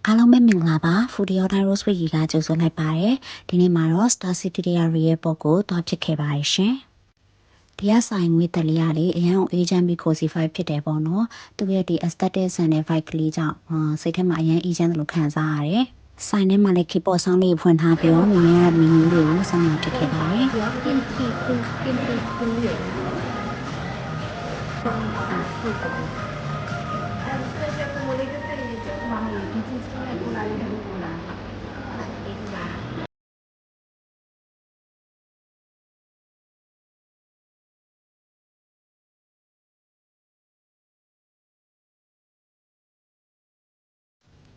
အားလုံးပဲမင်္ဂလာပါ Foodie Order Rosewood ကြီးကကြိုဆိုလိုက်ပါတယ်ဒီနေ့မှာတော့ Star City ရဲ့ပုံကိုတွားဖြစ်ခဲ့ပါတယ်ရှင်ဒီကဆိုင်ငွေတက်လေးရလေအရန်အေဂျင့်ဘီကိုစီ5ဖြစ်တယ်ပေါ့နော်သူရဲ့ဒီ aesthetic ဆန်တဲ့ vibe ကလေးကြောင့်စိတ်ထဲမှာအရန်အေဂျင့်လို့ခံစားရတယ်ဆိုင်ထဲမှာလည်း keyboard sound လေးဖွင့်ထားပြီးတော့မင်းရဲ့ menu လေးကိုစောင့်နေဖြစ်ခဲ့ပါတယ်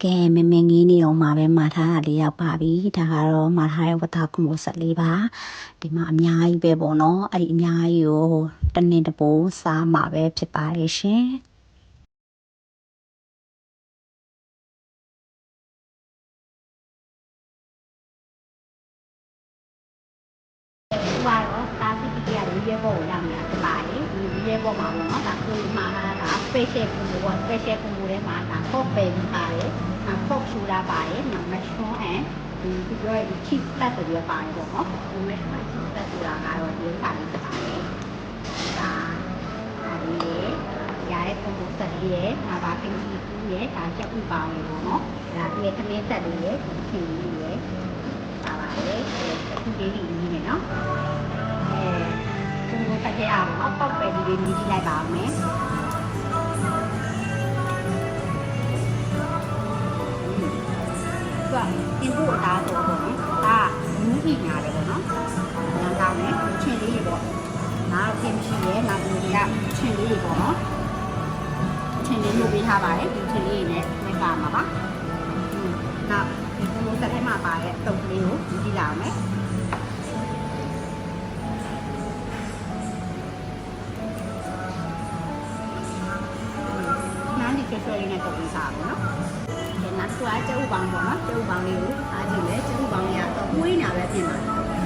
ကဲမင်းငီးနေတော့မှာပဲမှာထားတာလေးရောက်ပါပြီဒါကတော့မှာထားတဲ့ဝတ်သားကွန်ပိုဆက်လေးပါဒီမှာအများကြီးပဲပေါ့နော်အဲ့ဒီအများကြီးကိုတနေ့တပိုးစားမှာပဲဖြစ်ပါတယ်ရှင်ว่าตาที่พี่อะไรเยอะบ่อยอย่างเงี้ยสบายเยอะบ่มาเนาะแต่คือมาတာสเปเชียลคุณบัวสเปเชียลคุณบัวได้มาတာพวกเป็นပါတယ်พวกชูราပါတယ်မက်ရှွန်အဲဒီပြောရချစ်လက်တွေပါတယ်ပေါ့နော်ဒီမက်ရှွန်ချစ်လက်ဆိုတာကတော့ဒီဥစ္စာလေးပါတယ်ဒါဒီရဲပုံစံလေးရဲ့ငါဘာခင်ကြီးကူးရဲ့ဒါချက်ဥပါဝင်ပေါ့နော်ဒါဒီရဲ့သမင်းဆက်လေးရဲ့ခင်ကြီးရဲ့ပါပါတယ်အခုလေးလေးကြီးနေနော်คุณรู้สักอย่างว่าต้องไปดีๆที่ไหนบ้างไหมก็ที่พูดตาตัวผมตาหนูที่งานเลยเนาะงานเราเนี่ยเช่นนี้บ่น้าเต็มที่เลยน้าดูดีอ่ะเช่นนี้บ่เนาะเช่นนี้อยู่พิธาไปเช่นนี้เนี่ยไม่กล้ามาปะน้าคุณรู้สักให้มาไปตรงนี้อยู่ที่เราไหมဆွဲရင်းနဲ့တုပ်ပြီးစားပါတော့။ဒီနောက်ကွာကျုပ်ပေါင်းပေါ့နော်။ကျုပ်ပေါင်းလေးကိုအားကြည့်လဲကျုပ်ပေါင်းလေးကတော့ပွေးညာပဲပြင်ပါ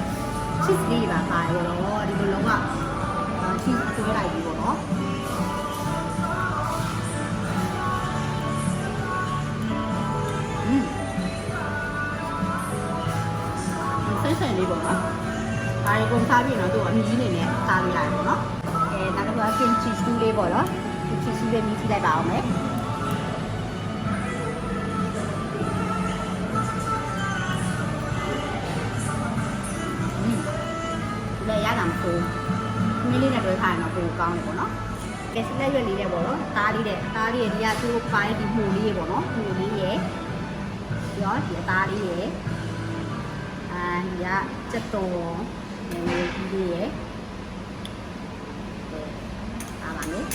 ။ချစ်လေးပါပါရောဒီလိုလုံးကချစ်ဆွဲလိုက်ပြီပေါ့နော်။ဆန်လေးပေါ့နော်။ဒါကိုစားပြီးတော့သူ့အမြည်နေနဲ့စားလို့ရတယ်ပေါ့နော်။နောက်တစ်ခါကင်ချီစူးလေးပေါ့နော်။ချီစူးလေးမြည်ကြည့်လိုက်ပါအောင်မယ်။ရတာမဆိုးမင်းလေးနဲ့တွဲထားရင်တော့ပိုကောင်းတယ်ပေါ့နော်ကဲစလက်ရွက်လေးတဲ့ပေါ့နော်သားလေးရဲ့ဒီကသူ့ပိုင်းဒီမှုလေးရေပေါ့နော်မှုလေးရေရောဒီသားလေးရေဒီကစက်တော်နေလေးရေအားပါမယ်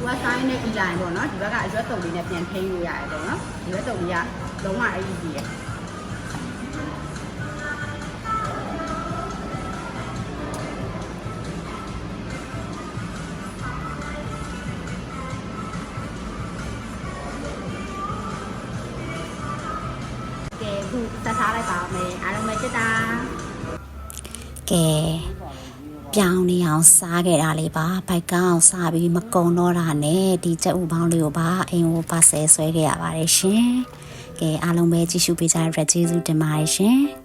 ว่าไซส์เนี่ยอีไลน์ပေါ့နော်ဒီဘက်ကအရွက်တုပ်လေးနဲ့ပြန်ထိန်းလို့ရတယ်ပေါ့နော်ဒီဘက်တုပ်လေးကလုံးဝအရေးကြီးတယ်ကဲခုဆက်ထားလိုက်ပါမယ်အားလုံးပဲချစ်တာကဲပြောင်းနေအောင်စားခဲ့တာလေးပါဘိုက်ကောင်းစားပြီးမကုံတော့တာနဲ့ဒီချက်ဥပေါင်းလေးကိုပါအိမ်ကိုပါဆဲဆွဲခဲ့ရပါတယ်ရှင်ကဲအားလုံးပဲကြည့်ရှုပေးကြတဲ့အတွက်ကျေးဇူးတင်ပါတယ်ရှင်